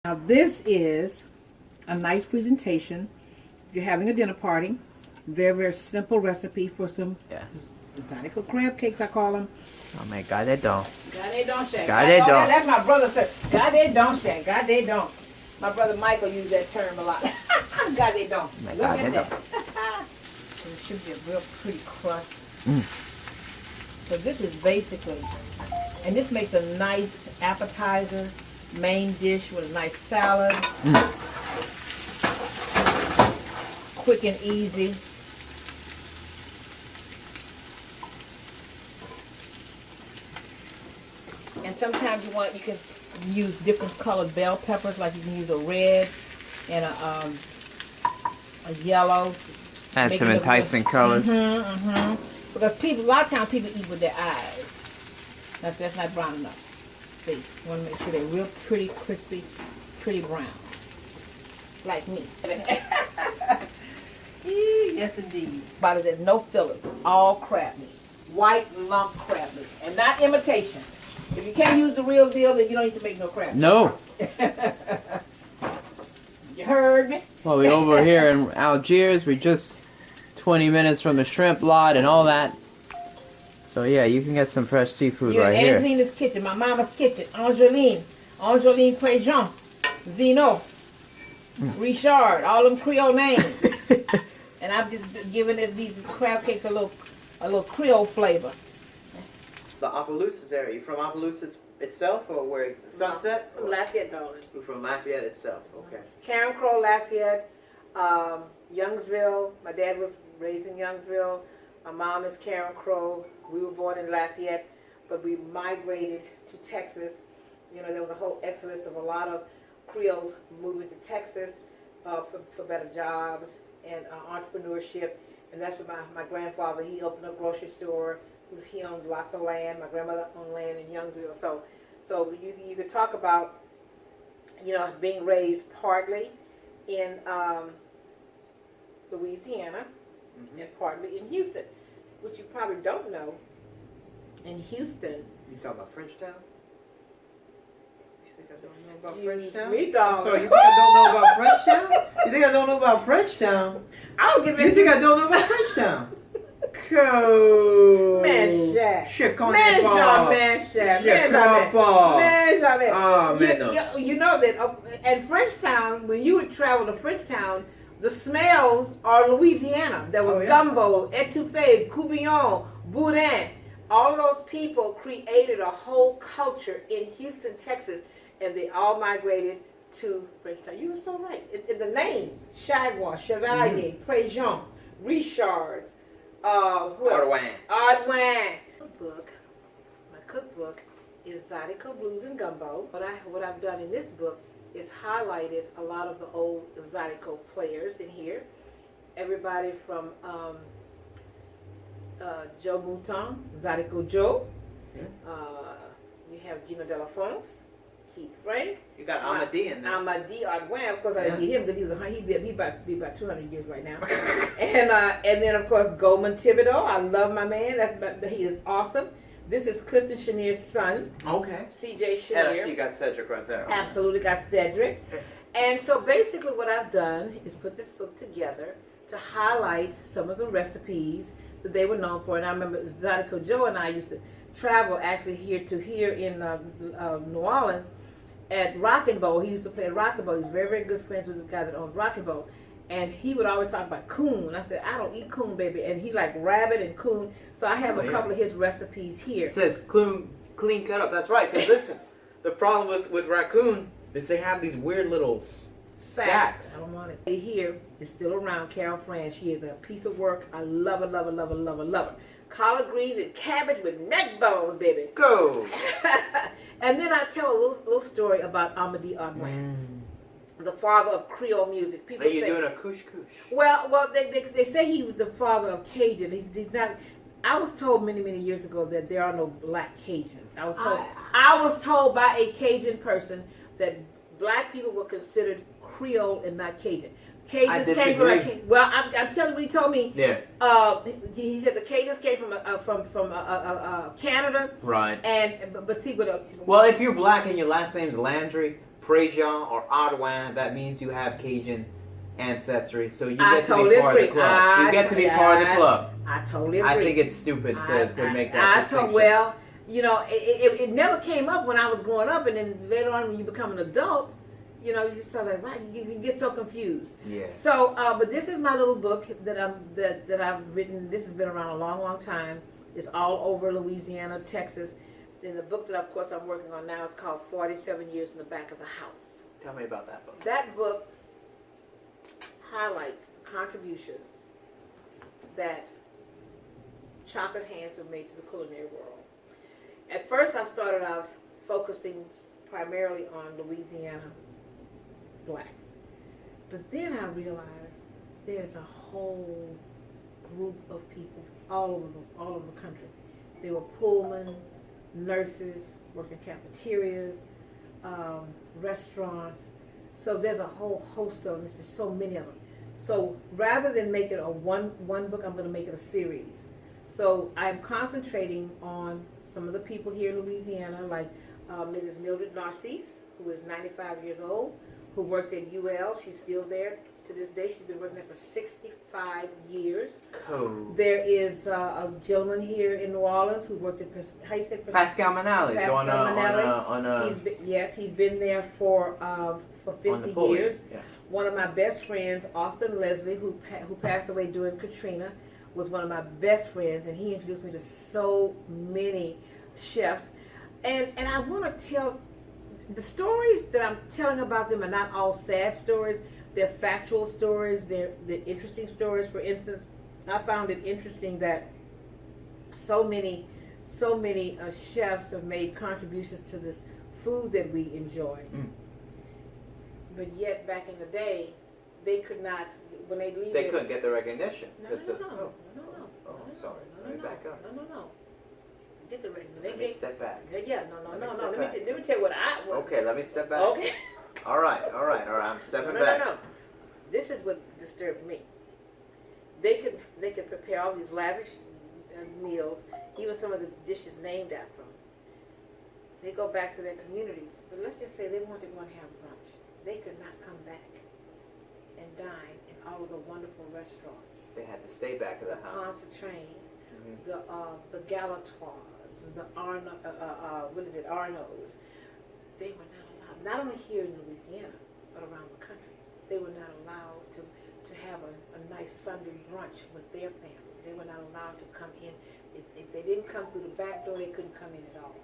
Now this is a nice presentation. If you're having a dinner party, very, very simple recipe for some Zydeco crab cakes, I call them. Oh man, gardez donc. Gardez donc, chef. Gardez donc. That's my brother's term. Gardez donc, chef. Gardez donc. My brother Michael used that term a lot. Gardez donc. Look at that. It should be a real pretty crust. So this is basically, and this makes a nice appetizer, main dish with a nice salad. Quick and easy. And sometimes you can use different colored bell peppers, like you can use a red and a yellow. Add some enticing colors. Because a lot of times people eat with their eyes. That's not brown enough. See, you want to make sure they're real pretty, crispy, pretty brown. Like me. Yes, indeed. But there's no fillers. All crab meat. White lump crab meat. And not imitation. If you can't use the real deal, then you don't need to make no crab meat. No. You heard me? Well, we over here in Algiers. We're just 20 minutes from the shrimp lot and all that. So yeah, you can get some fresh seafood right here. Angelina's kitchen, my mama's kitchen, Angeline Prejean, Zeno, Richard, all them Creole names. And I'm just giving these crab cakes a little Creole flavor. The Opelousas area. You from Opelousas itself, or where Sunset? From Lafayette, darling. You're from Lafayette itself. Okay. Karen Crow, Lafayette, Youngsville. My dad was raised in Youngsville. My mom is Karen Crow. We were born in Lafayette, but we migrated to Texas. You know, there was a whole exodus of a lot of Creoles moving to Texas for better jobs and entrepreneurship. And that's where my grandfather, he opened a grocery store. He owned lots of land. My grandmother owned land in Youngsville. So you could talk about, you know, being raised partly in Louisiana and partly in Houston, which you probably don't know. In Houston, You talking about Frenchtown? You think I don't know about excuse Frenchtown? me, dog. So you think I don't know about Frenchtown? You think I don't know about Frenchtown? I was getting You ready think to I don't know about Frenchtown? Cool. Man, chef. Je connais Man, pas. man, chef. Je Man, crois pas. Man, Ah, man, no. you know that at Frenchtown, when you would travel to Frenchtown, the smells are Louisiana. There was gumbo, etouffee, coubillon, boudin. All of those people created a whole culture in Houston, Texas, and they all migrated to Frenchtown. You were so right. In the names, Chagua, Chevalier, Prejean, Richards, Ardouin. My cookbook is Zydeco Blues and Gumbo. What I've done in this book is highlighted a lot of the old Zydeco players in here. Everybody from Joe Mouton, Zydeco Joe. You have Gino Delafonce, Keith Frank. You got Amadi in there. Amadi Ardouin, of course I didn't meet him because he'd be about 200 years right now. and then of course Goldman Thibodeau. I love my man. He is awesome. This is Clifton Chenier's son. Okay. C.J. Chenier. Yeah, you got Cedric right there. Absolutely got Cedric. And so basically what I've done is put this book together to highlight some of the recipes that they were known for. And I remember Zydeco Joe and I used to travel actually here in New Orleans at Rockin' Bowl. He used to play at Rockin' Bowl. He's very, very good friends with the guy that owns Rockin' Bowl. And he would always talk about coon. And I said, I don't eat coon, baby. And he liked rabbit and coon. So I have a couple of his recipes here. It says clean cut up. That's right. Because listen, the problem with raccoon is they have these weird little sacks. I don't want it. Here is still around, Carol Fran. She is a piece of work. I love her, love her, love her, love her, love her. Collard greens and cabbage with neck bones, baby. Go. And then I tell a little story about Amadi Ardouin, the father of Creole music. People Are you say, doing a kush? Well, they say he was the father of Cajun. He's not. I was told many years ago that there are no black Cajuns. I was told by a Cajun person that black people were considered Creole and not Cajun. Cajuns came from. Well, I'm telling you what he told me. Yeah. He said the Cajuns came from Canada. Right. But see, well, if you're black and your last name's Landry, Préjean or Ardouin, that means you have Cajun ancestry. So you I get to totally be part agree. of the club. You get to be part of the club. I totally agree. I think it's stupid to make that distinction. Well, you know, it never came up when I was growing up, and then later on when you become an adult, you know, you just sort of like, you get so confused. Yeah. So, but this is my little book that I've written. This has been around a long, long time. It's all over Louisiana, Texas. And the book that, of course, I'm working on now is called 47 Years in the Back of the House. Tell me about that book. That book highlights the contributions that chocolate hands have made to the culinary world. At first, I started out focusing primarily on Louisiana blacks. But then I realized there's a whole group of people all over the country. They were Pullman, nurses, worked in cafeterias, restaurants. So there's a whole host of them. There's so many of them. So rather than make it a one book, I'm going to make it a series. So I'm concentrating on some of the people here in Louisiana, like Mrs. Mildred Narcisse, who is 95 years old, who worked at UL. She's still there to this day. She's been working there for 65 years. Cool. There is a gentleman here in New Orleans who worked at, how you say? Pascal Manales. He's been there for 50 years. Yeah. One of my best friends, Austin Leslie, who passed away during Katrina, was one of my best friends, and he introduced me to so many chefs. And I want to tell, the stories that I'm telling about them are not all sad stories. They're factual stories. They're interesting stories. For instance, I found it interesting that so many chefs have made contributions to this food that we enjoy. But yet, back in the day, they could not, when they leave. They couldn't get the recognition. No. Oh, sorry. Let me back up. No. Get the recognition. Let me step back. Yeah, no. Let me tell you what I. Okay, let me step back. Okay. All right. I'm stepping back. No. This is what disturbed me. They could prepare all these lavish meals, even some of the dishes named after them. They go back to their communities, but let's just say they wanted to go and have brunch. They could not come back and dine in all of the wonderful restaurants. They had to stay back at the house. Pontchartrain, the Galatoires, the Arnaud's. They were not allowed, not only here in Louisiana, but around the country. They were not allowed to have a nice Sunday brunch with their family. They were not allowed to come in. If they didn't come through the back door, they couldn't come in at all.